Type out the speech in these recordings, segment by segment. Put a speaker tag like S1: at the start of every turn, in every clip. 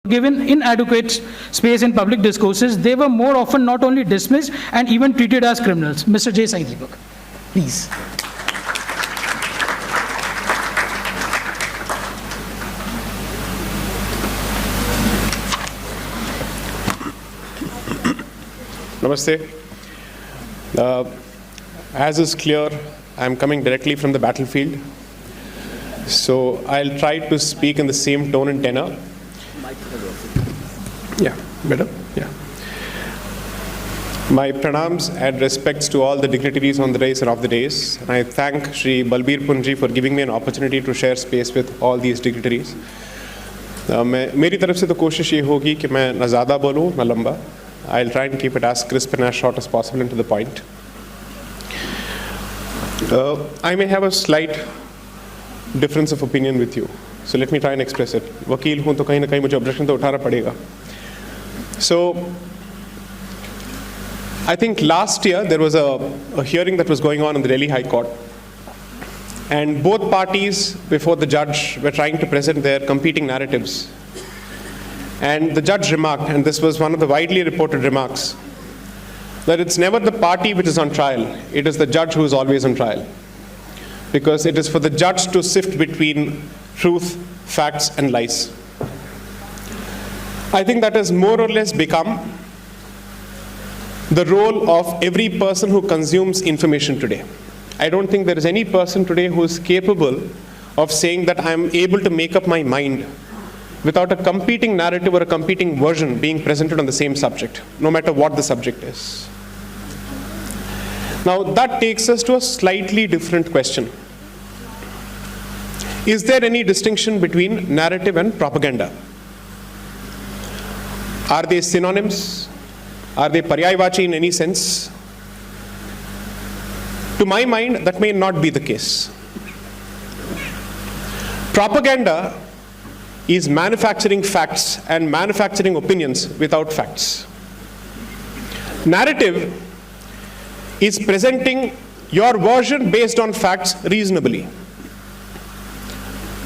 S1: given inadequate space in public discourses, they were more often not only dismissed and even treated as criminals. Mr. J SAI Deepak, please.
S2: Namaste. As is clear, I'm coming directly from the battlefield. So I'll try to speak in the same tone and tenor. Yeah, better? Yeah. My pranams and respects to all the dignitaries on the days and off the days. And I thank Shri Balbir Punji for giving me an opportunity to share space with all these dignitaries. मेरी तरफ से तो कोशिश ये होगी कि मैं ना ज़्यादा बोलूँ ना लंबा. I'll try and keep it as crisp and as short as possible and to the point. I may have a slight difference of opinion with you. So let me try and express it. वकील हूँ तो कहीं ना कहीं मुझे objection तो उठाना पड़ेगा. So I think last year there was a hearing that was going on in the Delhi High Court. And both parties before the judge were trying to present their competing narratives. And the judge remarked, and this was one of the widely reported remarks, that it's never the party which is on trial, it is the judge who is always on trial. Because it is for the judge to sift between truth, facts, and lies. I think that has more or less become the role of every person who consumes information today. I don't think there is any person today who is capable of saying that I am able to make up my mind without a competing narrative or a competing version being presented on the same subject, no matter what the subject is. Now, that takes us to a slightly different question. Is there any distinction between narrative and propaganda? Are they synonyms? Are they paryayvachi in any sense? To my mind, that may not be the case. Propaganda is manufacturing facts and manufacturing opinions without facts. Narrative is presenting your version based on facts reasonably,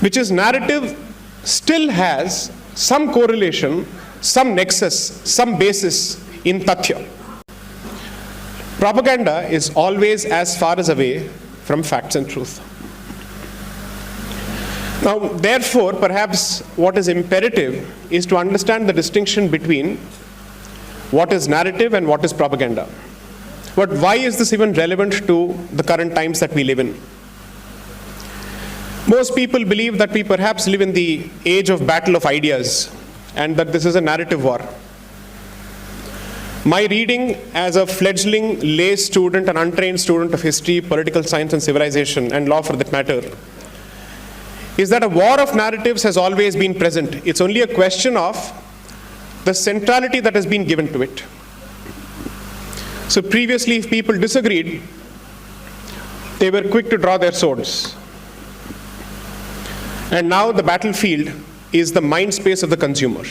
S2: which is narrative still has some correlation, some nexus, some basis in tathya. Propaganda is always as far as away from facts and truth. Now, therefore, perhaps what is imperative is to understand the distinction between what is narrative and what is propaganda. But why is this even relevant to the current times that we live in? Most people believe that we perhaps live in the age of battle of ideas and that this is a narrative war. My reading as a fledgling lay student, an untrained student of history, political science and civilization, and law for that matter, is that a war of narratives has always been present. It's only a question of the centrality that has been given to it. So previously, if people disagreed, they were quick to draw their swords. And now the battlefield is the mind space of the consumer.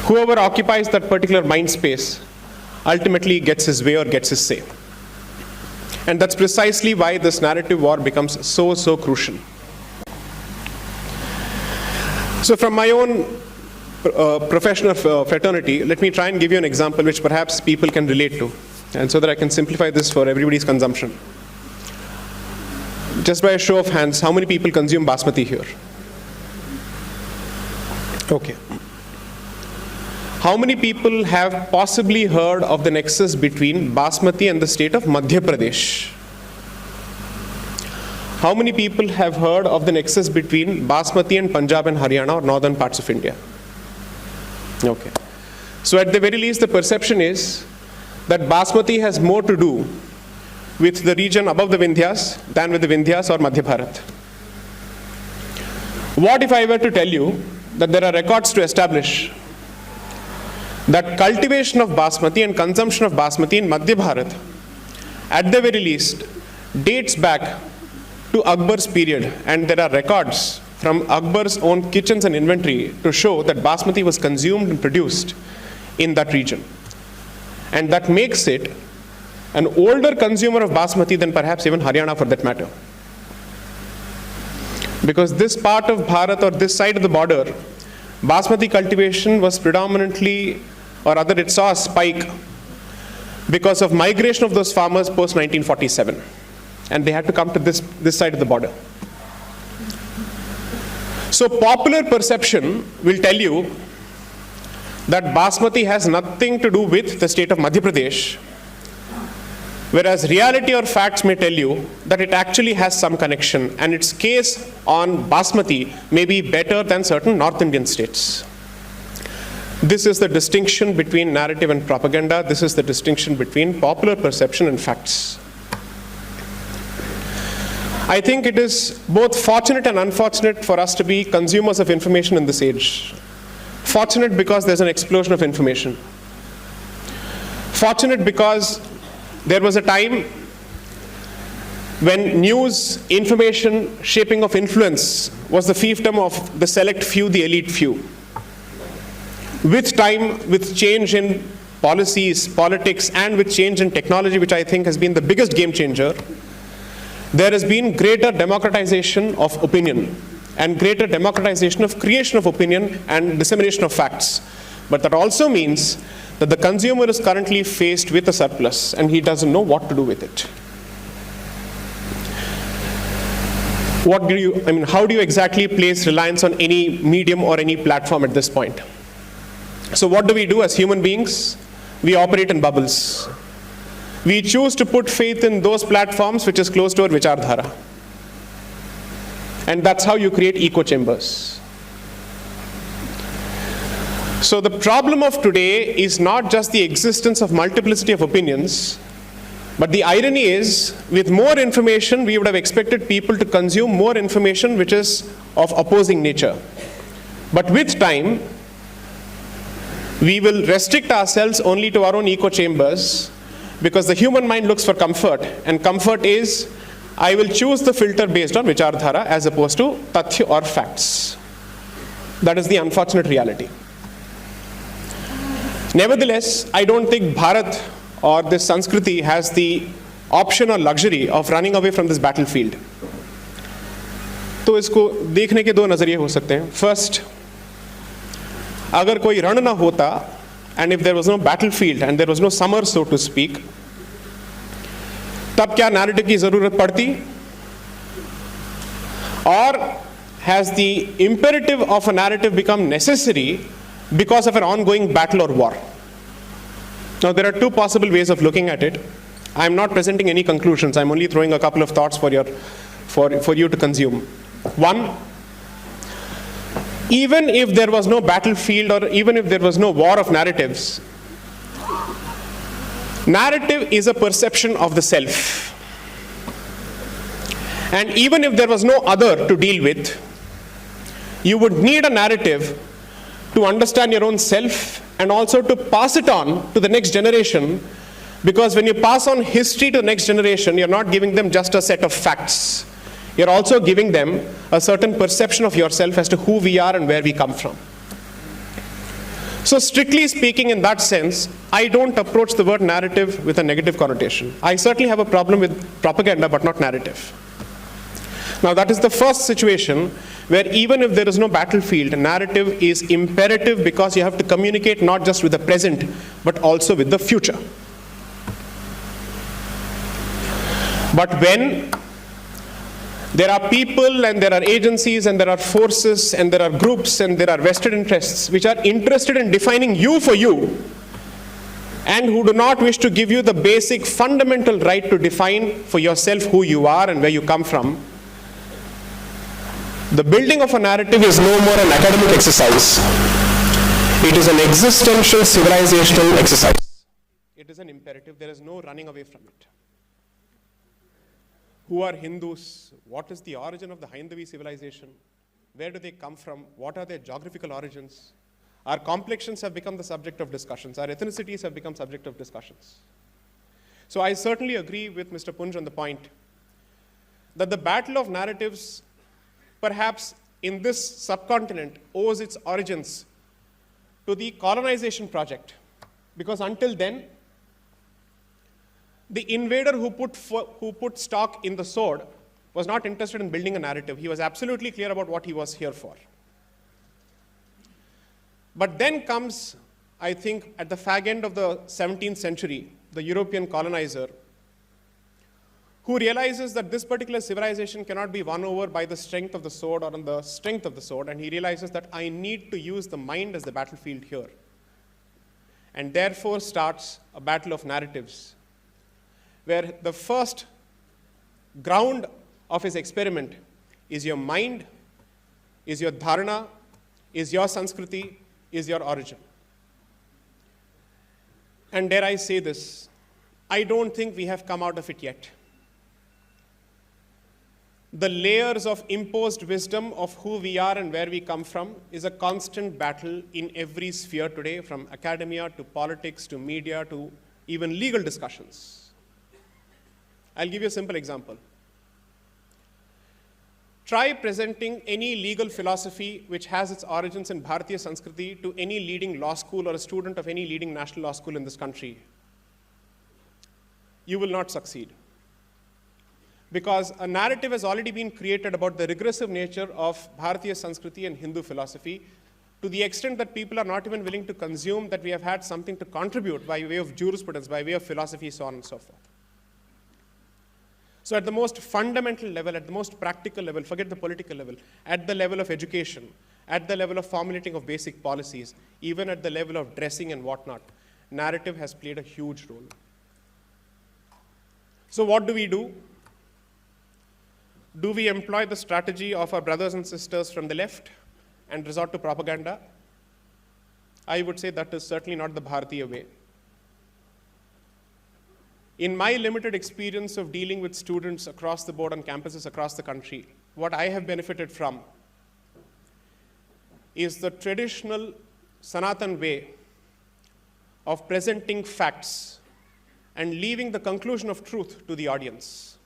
S2: Whoever occupies that particular mind space ultimately gets his way or gets his say. And that's precisely why this narrative war becomes so crucial. So from my own profession of fraternity, let me try and give you an example which perhaps people can relate to, and so that I can simplify this for everybody's consumption. Just by a show of hands, how many people consume Basmati here? Okay. How many people have possibly heard of the nexus between Basmati and the state of Madhya Pradesh? How many people have heard of the nexus between Basmati and Punjab and Haryana or northern parts of India? Okay. So at the very least, the perception is that Basmati has more to do with the region above the Vindhyas than with the Vindhyas or Madhya Bharat. What if I were to tell you that there are records to establish that cultivation of Basmati and consumption of Basmati in Madhya Bharat, at the very least, dates back to Akbar's period, and there are records from Akbar's own kitchens and inventory to show that Basmati was consumed and produced in that region. And that makes it an older consumer of Basmati than perhaps even Haryana for that matter. Because this part of Bharat or this side of the border Basmati cultivation was predominantly, or rather it saw a spike because of migration of those farmers post 1947. And they had to come to this side of the border. So popular perception will tell you that Basmati has nothing to do with the state of Madhya Pradesh, whereas reality or facts may tell you that it actually has some connection, and its case on Basmati may be better than certain North Indian states. This is the distinction between narrative and propaganda. This is the distinction between popular perception and facts. I think it is both fortunate and unfortunate for us to be consumers of information in this age. Fortunate because there's an explosion of information. Fortunate because there was a time when news, information, shaping of influence was the fiefdom of the select few, the elite few. With time, with change in policies, politics, and with change in technology, which I think has been the biggest game changer, there has been greater democratization of opinion and greater democratization of creation of opinion and dissemination of facts. But that also means that the consumer is currently faced with a surplus and he doesn't know what to do with it. How do you exactly place reliance on any medium or any platform at this point? So what do we do as human beings? We operate in bubbles. We choose to put faith in those platforms which is close to our vichardhara. And that's how you create echo chambers. So the problem of today is not just the existence of multiplicity of opinions, but the irony is, with more information, we would have expected people to consume more information which is of opposing nature. But with time, we will restrict ourselves only to our own echo chambers, because the human mind looks for comfort, and comfort is, I will choose the filter based on vichardhara as opposed to tathya or facts. That is the unfortunate reality. Nevertheless, I don't think Bharat or this Sanskriti has the option or luxury of running away from this battlefield. तो इसको देखने के दो नजरिए हो सकते हैं. First, अगर कोई रण ना होता, and if there was no battlefield and there was no summer, so to speak, तब क्या narrative की जरूरत पड़ती? Or has the imperative of a narrative become necessary because of an ongoing battle or war? Now, there are two possible ways of looking at it. I'm not presenting any conclusions. I'm only throwing a couple of thoughts for you to consume. One, even if there was no battlefield or even if there was no war of narratives, narrative is a perception of the self. And even if there was no other to deal with, you would need a narrative to understand your own self and also to pass it on to the next generation, because when you pass on history to the next generation, you're not giving them just a set of facts. You're also giving them a certain perception of yourself as to who we are and where we come from. So strictly speaking, in that sense, I don't approach the word narrative with a negative connotation. I certainly have a problem with propaganda, but not narrative. Now, that is the first situation where even if there is no battlefield, narrative is imperative because you have to communicate not just with the present, but also with the future. But when there are people and there are agencies and there are forces and there are groups and there are vested interests which are interested in defining you for you and who do not wish to give you the basic fundamental right to define for yourself who you are and where you come from, the building of a narrative is no more an academic exercise. It is an existential civilizational exercise. It is an imperative. There is no running away from it. Who are Hindus? What is the origin of the Haindavi civilization? Where do they come from? What are their geographical origins? Our complexions have become the subject of discussions. Our ethnicities have become subject of discussions. So I certainly agree with Mr. Punj on the point that the battle of narratives, perhaps in this subcontinent, owes its origins to the colonization project. Because until then, the invader who put stock in the sword was not interested in building a narrative. He was absolutely clear about what he was here for. But then comes, I think, at the fag end of the 17th century, the European colonizer, who realizes that this particular civilization cannot be won over by the strength of the sword or on the strength of the sword, and he realizes that I need to use the mind as the battlefield here. And therefore starts a battle of narratives, where the first ground of his experiment is your mind, is your dharana, is your sanskriti, is your origin. And dare I say this, I don't think we have come out of it yet. The layers of imposed wisdom of who we are and where we come from is a constant battle in every sphere today, from academia to politics to media to even legal discussions. I'll give you a simple example. Try presenting any legal philosophy which has its origins in Bharatiya Sanskriti to any leading law school or a student of any leading national law school in this country. You will not succeed. Because a narrative has already been created about the regressive nature of Bharatiya Sanskriti and Hindu philosophy, to the extent that people are not even willing to consume that we have had something to contribute by way of jurisprudence, by way of philosophy, so on and so forth. So at the most fundamental level, at the most practical level, forget the political level, at the level of education, at the level of formulating of basic policies, even at the level of dressing and whatnot, narrative has played a huge role. So what do we do? Do we employ the strategy of our brothers and sisters from the left and resort to propaganda? I would say that is certainly not the Bharatiya way. In my limited experience of dealing with students across the board on campuses across the country, what I have benefited from is the traditional Sanatan way of presenting facts and leaving the conclusion of truth to the audience.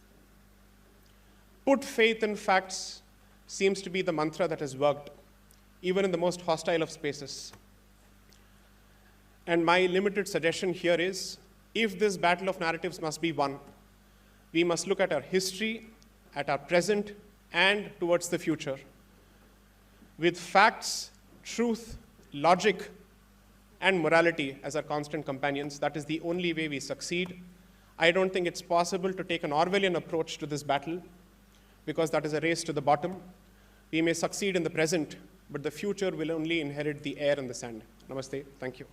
S2: Put faith in facts seems to be the mantra that has worked, even in the most hostile of spaces. And my limited suggestion here is, if this battle of narratives must be won, we must look at our history, at our present, and towards the future. With facts, truth, logic, and morality as our constant companions, that is the only way we succeed. I don't think it's possible to take an Orwellian approach to this battle, because that is a race to the bottom. We may succeed in the present, but the future will only inherit the air and the sand. Namaste. Thank you.